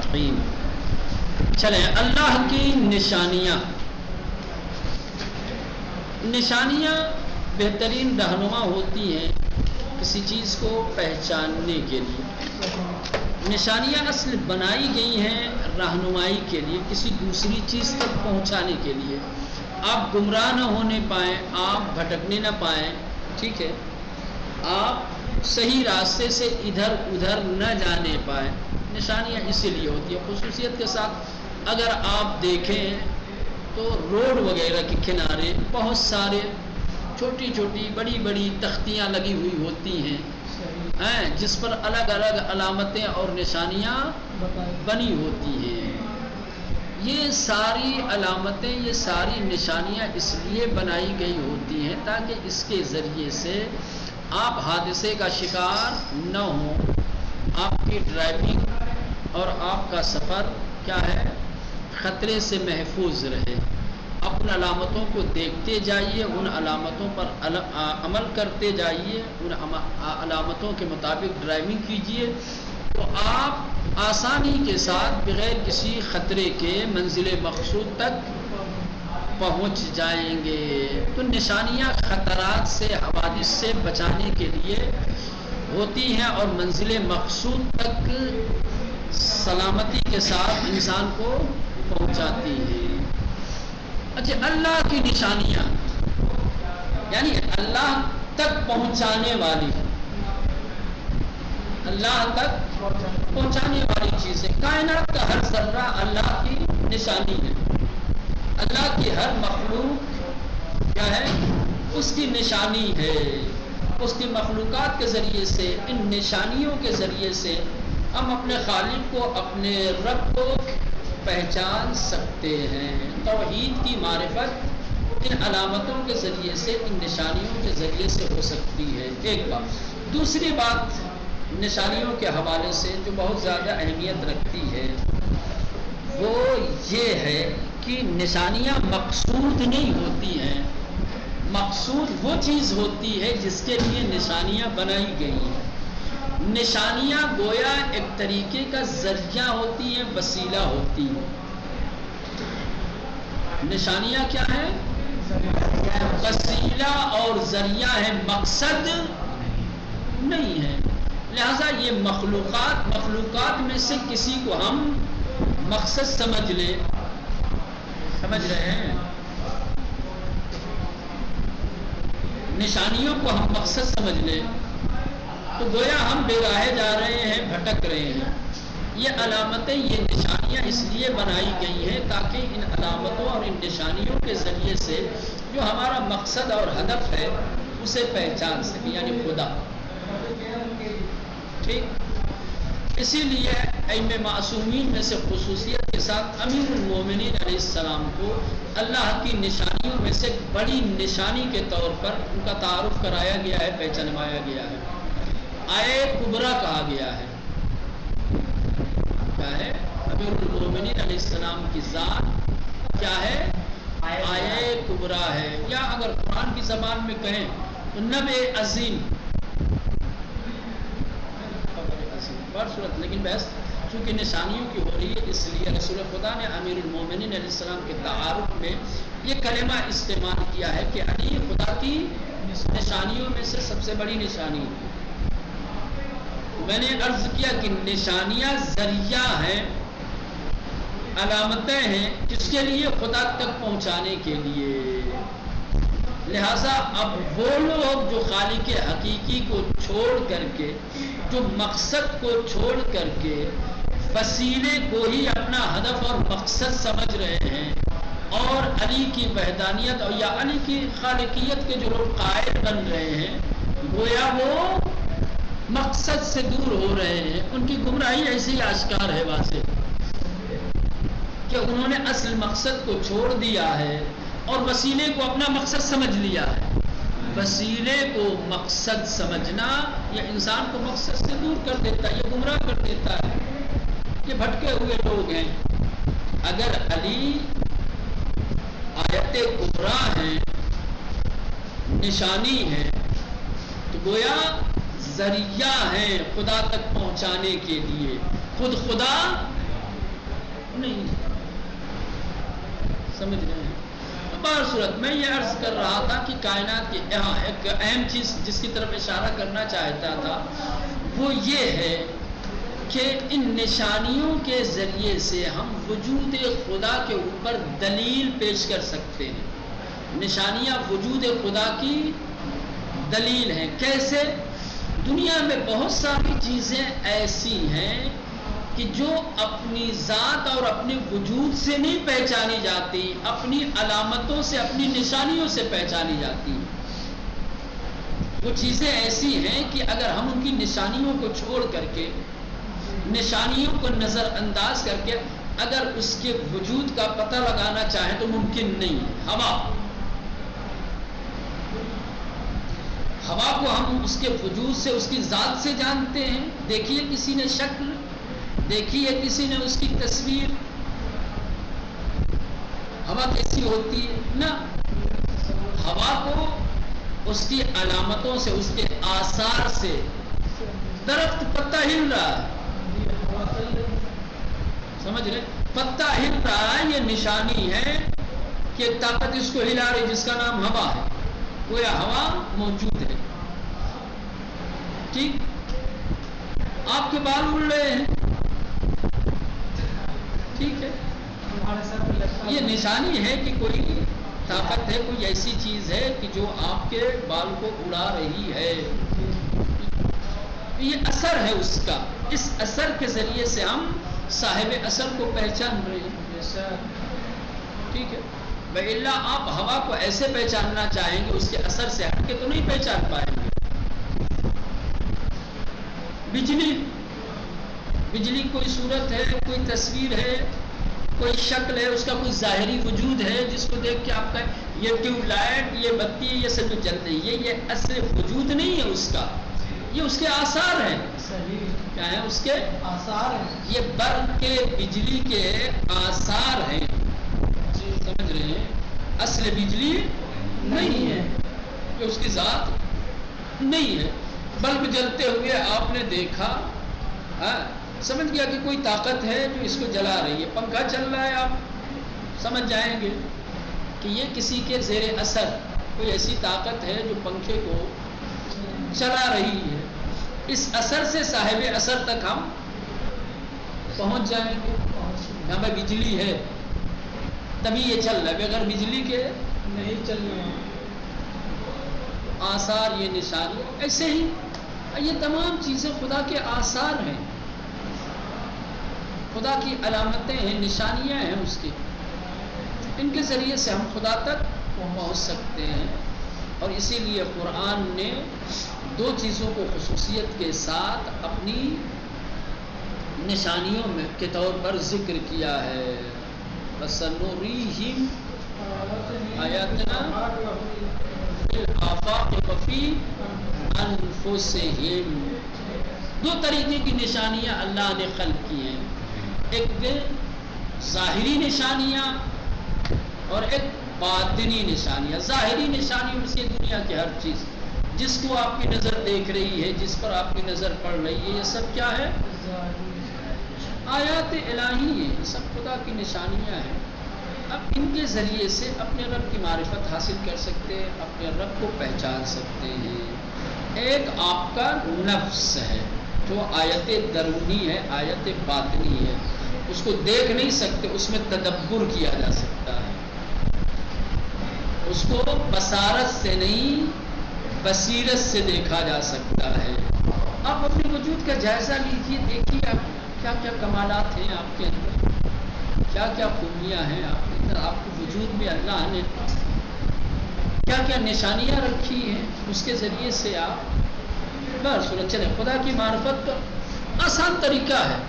الرحیم. چلیں اللہ کی نشانیاں بہترین رہنما ہوتی ہیں کسی چیز کو پہچاننے کے لیے. نشانیاں اصل بنائی گئی ہیں رہنمائی کے لیے، کسی دوسری چیز تک پہنچانے کے لیے. آپ گمراہ نہ ہونے پائیں، آپ بھٹکنے نہ پائیں، ٹھیک ہے، آپ صحیح راستے سے ادھر ادھر نہ جانے پائیں. نشانیاں اسی لیے ہوتی ہیں. خصوصیت کے ساتھ اگر آپ دیکھیں تو روڈ وغیرہ کے کنارے بہت سارے چھوٹی چھوٹی بڑی بڑی تختیاں لگی ہوئی ہوتی ہیں جس پر الگ الگ علامتیں اور نشانیاں بنی ہوتی ہیں. یہ ساری علامتیں، یہ ساری نشانیاں اس لیے بنائی گئی ہوتی ہیں تاکہ اس کے ذریعے سے آپ حادثے کا شکار نہ ہوں، آپ کی ڈرائیونگ اور آپ کا سفر کیا ہے خطرے سے محفوظ رہے. اپن علامتوں کو دیکھتے جائیے، ان علامتوں پر عمل کرتے جائیے، ان علامتوں کے مطابق ڈرائیونگ کیجیے تو آپ آسانی کے ساتھ بغیر کسی خطرے کے منزل مقصود تک پہنچ جائیں گے. تو نشانیاں خطرات سے، حوادث سے بچانے کے لیے ہوتی ہیں اور منزل مقصود تک سلامتی کے ساتھ انسان کو پہنچاتی ہے. اچھا، اللہ کی نشانیاں یعنی اللہ تک پہنچانے والی، اللہ تک پہنچانے والی چیزیں. کائنات کا ہر ذرہ اللہ کی نشانی ہے. اللہ کی ہر مخلوق کیا ہے، اس کی نشانی ہے. اس کی مخلوقات کے ذریعے سے، ان نشانیوں کے ذریعے سے ہم اپنے خالق کو، اپنے رب کو پہچان سکتے ہیں. توحید کی معرفت ان علامتوں کے ذریعے سے، ان نشانیوں کے ذریعے سے ہو سکتی ہے. ایک بات. دوسری بات نشانیوں کے حوالے سے جو بہت زیادہ اہمیت رکھتی ہے وہ یہ ہے کہ نشانیاں مقصود نہیں ہوتی ہیں. مقصود وہ چیز ہوتی ہے جس کے لیے نشانیاں بنائی گئی ہیں. نشانیاں گویا ایک طریقے کا ذریعہ ہوتی ہیں، وسیلہ ہوتی ہیں. نشانیاں کیا ہیں؟ وسیلہ اور ذریعہ ہے، مقصد نہیں ہے. لہذا یہ مخلوقات میں سے کسی کو ہم مقصد سمجھ لیں، سمجھ رہے ہیں، نشانیوں کو ہم مقصد سمجھ لیں تو گویا ہم بے راہ جا رہے ہیں، بھٹک رہے ہیں. یہ علامتیں، یہ نشانیاں اس لیے بنائی گئی ہیں تاکہ ان علامتوں اور ان نشانیوں کے ذریعے سے جو ہمارا مقصد اور ہدف ہے اسے پہچان سکیں، یعنی خدا. ٹھیک. اسی لیے ائمہ معصومین میں سے خصوصیت کے ساتھ امیر المومنین علیہ السلام کو اللہ کی نشانیوں میں سے بڑی نشانی کے طور پر ان کا تعارف کرایا گیا ہے، پہچانوایا گیا ہے. آئے کبریٰ کہا گیا ہے. کیا ہے؟ امیر المومنین علیہ السلام کی ذات کیا ہے؟ آئے کبریٰ ہے. یا اگر قرآن کی زبان میں کہیں تو نبع عظیم. صورت لیکن بحث چونکہ نشانیوں کی ہو رہی ہے اس لیے رسول خدا نے امیر المومنین علیہ السلام کے تعارف میں یہ کلمہ استعمال کیا ہے کہ علی خدا کی نشانیوں میں سے سب سے بڑی نشانی. میں نے عرض کیا کہ نشانیاں ذریعہ ہیں، علامتیں ہیں جس کے لیے خدا تک پہنچانے کے لیے. لہذا اب وہ لوگ جو خالق حقیقی کو چھوڑ کر کے، جو مقصد کو چھوڑ کر کے وسیلے کو ہی اپنا ہدف اور مقصد سمجھ رہے ہیں اور علی کی وحدانیت اور یا علی کی خالقیت کے جو لوگ قائل بن رہے ہیں گویا وہ مقصد سے دور ہو رہے ہیں. ان کی گمراہی ایسی آشکار ہے، واضح کہ انہوں نے اصل مقصد کو چھوڑ دیا ہے اور وسیلے کو اپنا مقصد سمجھ لیا ہے. وسیلے کو مقصد سمجھنا یہ انسان کو مقصد سے دور کر دیتا ہے، یہ گمراہ کر دیتا ہے. یہ بھٹکے ہوئے لوگ ہیں. اگر علی آیت کبریٰ ہے، نشانی ہے، تو گویا ذریعہ ہے خدا تک پہنچانے کے لیے. خود خدا نہیں. سمجھ رہے ہیں؟ بہر صورت میں یہ عرض کر رہا تھا کہ کائنات کی ایک اہم چیز جس کی طرف اشارہ کرنا چاہتا تھا وہ یہ ہے کہ ان نشانیوں کے ذریعے سے ہم وجود خدا کے اوپر دلیل پیش کر سکتے ہیں. نشانیاں وجود خدا کی دلیل ہیں. کیسے؟ دنیا میں بہت ساری چیزیں ایسی ہیں کہ جو اپنی ذات اور اپنے وجود سے نہیں پہچانی جاتی، اپنی علامتوں سے، اپنی نشانیوں سے پہچانی جاتی. وہ چیزیں ایسی ہیں کہ اگر ہم ان کی نشانیوں کو چھوڑ کر کے، نشانیوں کو نظر انداز کر کے اگر اس کے وجود کا پتہ لگانا چاہیں تو ممکن نہیں ہے. ہوا کو ہم اس کے وجود سے، اس کی ذات سے جانتے ہیں. دیکھیے کسی نے شکل، دیکھیے کسی نے اس کی تصویر، ہوا کیسی ہوتی ہے نا. ہوا کو اس کی علامتوں سے، اس کے آثار سے، درخت پتہ ہل رہا ہے، سمجھ رہے؟ پتہ ہل رہا ہے، یہ نشانی ہے کہ طاقت اس کو ہلا رہی جس کا نام ہوا ہے. گویا ہوا موجود ہے. ٹھیک، آپ کے بال اڑ رہے ہیں، ٹھیک ہے، یہ نشانی ہے کہ کوئی طاقت ہے، کوئی ایسی چیز ہے کہ جو آپ کے بال کو اڑا رہی ہے. یہ اثر ہے اس کا. اس اثر کے ذریعے سے ہم صاحب اثر کو پہچان رہے ہیں. ٹھیک ہے. وإلا آپ ہوا کو ایسے پہچاننا چاہیں گے اس کے اثر سے ہٹ کے تو نہیں پہچان پائیں گے. بجلی کوئی صورت ہے، کوئی تصویر ہے، کوئی شکل ہے، اس کا کوئی ظاہری وجود ہے جس کو دیکھ کے آپ کا یہ ٹیوب لائٹ، یہ بتی، یہ سب جو جل رہی ہے، یہ اصل وجود نہیں ہے اس کا، یہ اس کے آثار ہیں. کیا ہے؟ اس کے آثار ہیں. یہ برق کے، بجلی کے آثار ہیں. سمجھ رہے ہیں؟ اصل بجلی نہیں ہے کہ اس کی ذات نہیں ہے. بلب جلتے ہوئے آپ نے دیکھا، سمجھ گیا کہ کوئی طاقت ہے جو اس کو جلا رہی ہے. پنکھا چل رہا ہے، آپ سمجھ جائیں گے کہ یہ کسی کے زیر اثر کوئی ایسی طاقت ہے جو پنکھے کو چلا رہی ہے. اس اثر سے صاحب اثر تک ہم پہنچ جائیں گے. یہاں پہ بجلی ہے تبھی یہ چل رہا ہے، بغیر بجلی کے نہیں چل رہے. آثار، یہ نشانی، ایسے ہی یہ تمام چیزیں خدا کے آثار ہیں، خدا کی علامتیں ہیں، نشانیاں ہیں اس کی. ان کے ذریعے سے ہم خدا تک پہنچ سکتے ہیں. اور اسی لیے قرآن نے دو چیزوں کو خصوصیت کے ساتھ اپنی نشانیوں میں کے طور پر ذکر کیا ہے. وَسَنُرِيهِمْ آیاتنا فِي الْآفَاقِ وَفِي أَنفُسِهِمْ. دو طریقے کی نشانیاں اللہ نے خلق کی ہیں. ایک ظاہری نشانیاں اور ایک باطنی نشانیاں. ظاہری نشانی اس کی دنیا کی ہر چیز جس کو آپ کی نظر دیکھ رہی ہے، جس پر آپ کی نظر پڑ رہی ہے، یہ سب کیا ہے؟ آیات الہی ہیں، یہ سب خدا کی نشانیاں ہیں. اب ان کے ذریعے سے اپنے رب کی معرفت حاصل کر سکتے ہیں، اپنے رب کو پہچان سکتے ہیں. ایک آپ کا نفس ہے جو آیت درونی ہے، آیت باطنی ہے. اس کو دیکھ نہیں سکتے، اس میں تدبر کیا جا سکتا ہے. اس کو بصارت سے نہیں، بصیرت سے دیکھا جا سکتا ہے. آپ اپنے وجود کا جائزہ لیجیے، دیکھیے آپ کیا کیا کمالات ہیں آپ کے اندر، کیا کیا خوبیاں ہیں آپ کے اندر. آپ کے وجود میں اللہ نے کیا کیا نشانیاں رکھی ہیں، اس کے ذریعے سے آپ صورت چلے. خدا کی معرفت کا آسان طریقہ ہے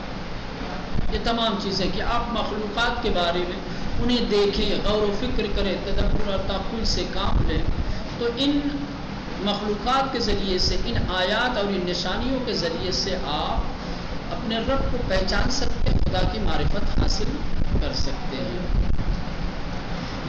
یہ تمام چیزیں کہ آپ مخلوقات کے بارے میں انہیں دیکھیں، غور و فکر کریں، تدبر اور تأمل سے کام لیں. تو ان مخلوقات کے ذریعے سے، ان آیات اور ان نشانیوں کے ذریعے سے آپ اپنے رب کو پہچان سکتے ہیں، خدا کی معرفت حاصل کر سکتے ہیں.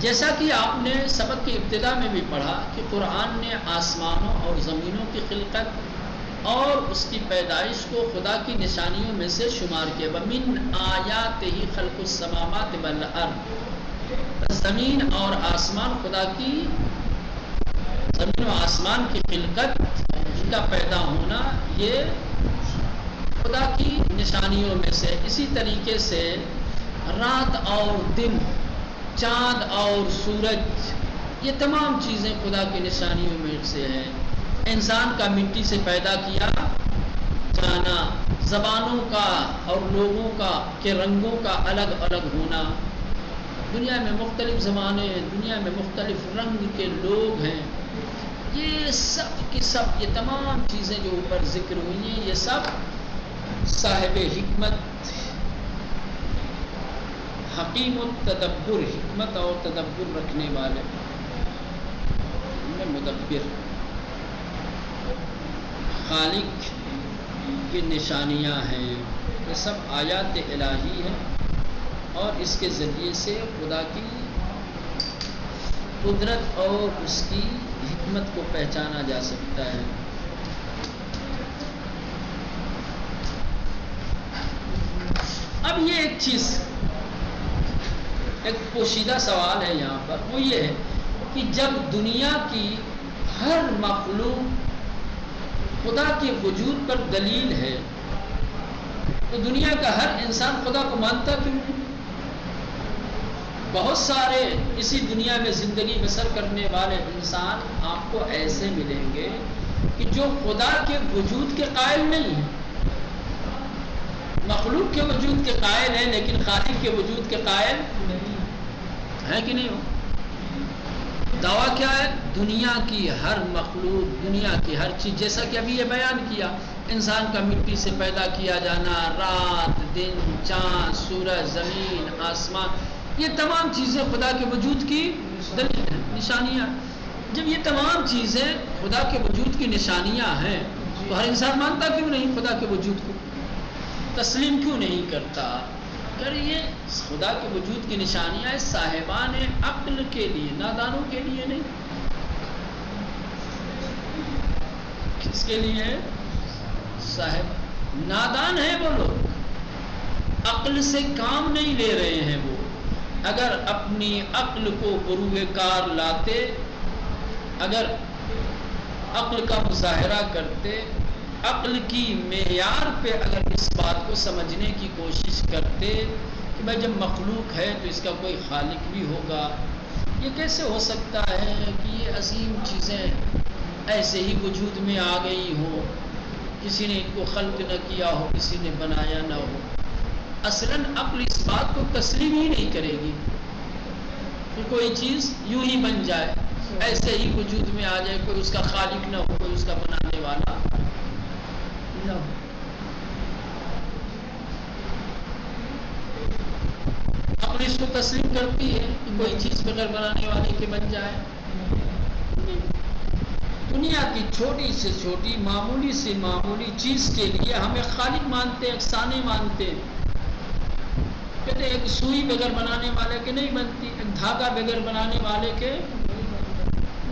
جیسا کہ آپ نے سبق کی ابتدا میں بھی پڑھا کہ قرآن نے آسمانوں اور زمینوں کی خلقت اور اس کی پیدائش کو خدا کی نشانیوں میں سے شمار کیا. وَمِنْ آیَاتِهِ خَلْقُ السَّمَاوَاتِ وَالْأَرْضِ، زمین اور آسمان خدا کی، زمین و آسمان کی خلقت، ان کا پیدا ہونا، یہ خدا کی نشانیوں میں سے. اسی طریقے سے رات اور دن، چاند اور سورج، یہ تمام چیزیں خدا کی نشانیوں میں سے ہیں. انسان کا مٹی سے پیدا کیا جانا، زبانوں کا اور لوگوں کا کے رنگوں کا الگ الگ ہونا، دنیا میں مختلف زبانیں، دنیا میں مختلف رنگ کے لوگ ہیں، یہ سب کی سب، یہ تمام چیزیں جو اوپر ذکر ہوئی ہیں، یہ سب صاحب حکمت، حکیم التدبر، حکمت اور تدبر رکھنے والے، مدبر، خالق کی نشانیاں ہیں. یہ سب آیات الہی ہیں اور اس کے ذریعے سے خدا کی قدرت اور اس کی حکمت کو پہچانا جا سکتا ہے. اب یہ ایک چیز، ایک پوشیدہ سوال ہے یہاں پر، وہ یہ ہے کہ جب دنیا کی ہر مخلوق خدا کے وجود پر دلیل ہے، تو دنیا کا ہر انسان خدا کو مانتا کیوں نہیں؟ بہت سارے اسی دنیا میں زندگی بسر کرنے والے انسان آپ کو ایسے ملیں گے کہ جو خدا کے وجود کے قائل نہیں ہیں، مخلوق کے وجود کے قائل ہیں لیکن خالق کے وجود کے قائل ہے کہ نہیں ہو؟ دعویٰ کیا ہے؟ دنیا کی ہر مخلوق، دنیا کی ہر چیز، جیسا کہ ابھی یہ بیان کیا، انسان کا مٹی سے پیدا کیا جانا، رات دن، چاند سورج، زمین آسمان، یہ تمام چیزیں خدا کے وجود کی دلیل ہیں، نشانیاں. جب یہ تمام چیزیں خدا کے وجود کی نشانیاں ہیں تو ہر انسان مانتا کیوں نہیں خدا کے وجود کو؟ تسلیم کیوں نہیں کرتا؟ اگر یہ خدا کے وجود کی نشانیاں ہیں صاحبان عقل کے لیے، نادانوں کے لیے نہیں. کس کے لیے؟ صاحب نادان ہیں وہ لوگ، عقل سے کام نہیں لے رہے ہیں. وہ اگر اپنی عقل کو بروئے کار لاتے، اگر عقل کا مظاہرہ کرتے، عقل کی معیار پہ اگر اس بات کو سمجھنے کی کوشش کرتے کہ بھائی جب مخلوق ہے تو اس کا کوئی خالق بھی ہوگا، یہ کیسے ہو سکتا ہے کہ یہ عظیم چیزیں ایسے ہی وجود میں آ گئی ہوں، کسی نے ان کو خلق نہ کیا ہو، کسی نے بنایا نہ ہو. اصلاً عقل اس بات کو تسلیم ہی نہیں کرے گی کہ کوئی چیز یوں ہی بن جائے، ایسے ہی وجود میں آ جائے، کوئی اس کا خالق نہ ہو، کوئی اس کا بنانے والا نہ ہو. عقل اس کو تسلیم کرتی ہے کہ کوئی چیز بغیر بنانے والے کے بن جائے. دنیا کی چھوٹی سے چھوٹی، معمولی سے معمولی چیز کے لیے ہمیں خالق مانتے ہیں، افسانے مانتے ہیں. کہتے ایک سوئی بغیر بنانے والے کے نہیں بنتی، ایک دھاگا بغیر بنانے والے کے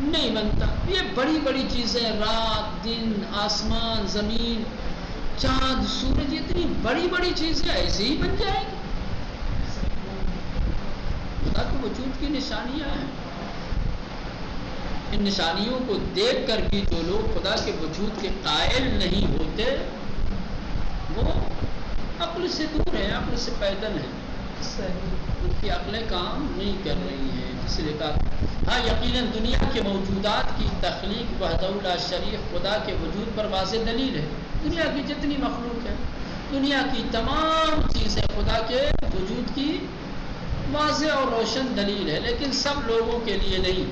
نہیں بنتا. یہ بڑی بڑی چیزیں، رات دن، آسمان زمین، چاند سورج، اتنی بڑی بڑی چیزیں ایسے ہی بن جائیں گی. خدا کے وجود کی نشانیاں ہیں. ان نشانیوں کو دیکھ کر بھی جو لوگ خدا کے وجود کے قائل نہیں ہوتے وہ عقل سے دور ہیں، عقل سے پیدل ہیں. ان کی عقلیں کام نہیں کر رہی ہیں. اس لیے کہا ہاں یقیناً دنیا کے موجودات کی تخلیق وحدہ لا شریک خدا کے وجود پر واضح دلیل ہے. دنیا کی جتنی مخلوق ہے، دنیا کی تمام چیزیں خدا کے وجود کی واضح اور روشن دلیل ہے، لیکن سب لوگوں کے لیے نہیں،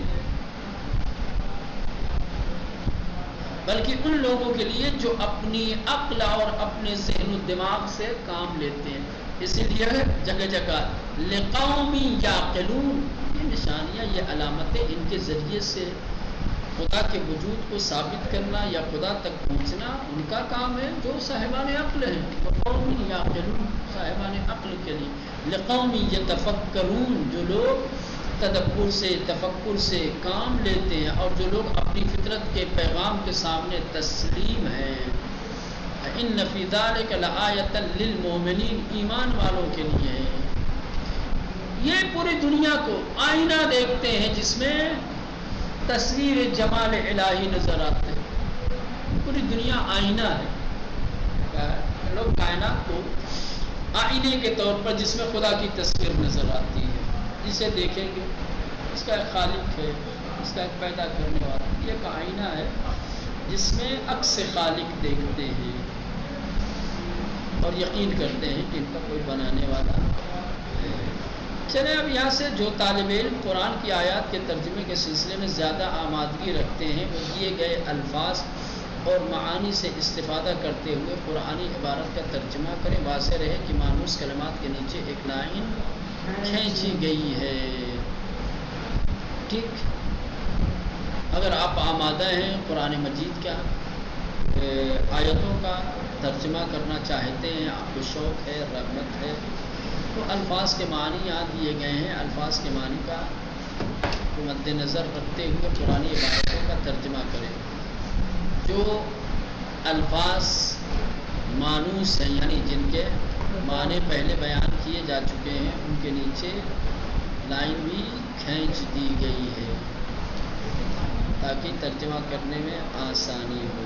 بلکہ ان لوگوں کے لیے جو اپنی عقل اور اپنے ذہن و دماغ سے کام لیتے ہیں. اسی لیے جگہ جگہ لقوم یعقلون، یہ نشانیاں، یہ علامتیں، ان کے ذریعے سے خدا کے وجود کو ثابت کرنا یا خدا تک پہنچنا ان کا کام ہے جو صاحبان عقل ہیں. لقوم یعقلون، صاحبان عقل کے لیے. لقوم یتفکرون، جو لوگ تدبر سے، تفکر سے کام لیتے ہیں، اور جو لوگ اپنی فطرت کے پیغام کے سامنے تسلیم ہیں. ان فی ذلک لآیۃ للمؤمنین، ایمان والوں کے لیے ہے۔ یہ پوری دنیا کو آئینہ دیکھتے ہیں جس میں تصویر جمال الہی نظر آتے ہیں۔ پوری دنیا آئینہ ہے، لوگ کائنات کو آئینے کے طور پر جس میں خدا کی تصویر نظر آتی ہے، اسے دیکھیں گے، اس کا ایک خالق ہے، اس کا ایک پیدا کرنے والا، یہ ایک آئینہ ہے جس میں عکس خالق دیکھتے ہیں اور یقین کرتے ہیں کہ ان کا کوئی بنانے والا ہے۔ چلے اب یہاں سے جو طالب علم قرآن کی آیات کے ترجمے کے سلسلے میں زیادہ آمادگی رکھتے ہیں، وہ دیے گئے الفاظ اور معانی سے استفادہ کرتے ہوئے قرآنی عبارت کا ترجمہ کریں۔ واضح رہے کہ مانوس کلمات کے نیچے ایک لائن کھینچی گئی ہے۔ ٹھیک، اگر آپ آمادہ ہیں قرآن مجید کا آیتوں کا ترجمہ کرنا چاہتے ہیں، آپ کو شوق ہے، رغبت ہے، تو الفاظ کے معنی یہاں دیے گئے ہیں، الفاظ کے معنی کا مد نظر رکھتے ہوئے قرآنی عبارتوں کا ترجمہ کریں۔ جو الفاظ مانوس ہیں، یعنی جن کے معنی پہلے بیان کیے جا چکے ہیں، ان کے نیچے لائن بھی کھینچ دی گئی ہے تاکہ ترجمہ کرنے میں آسانی ہو۔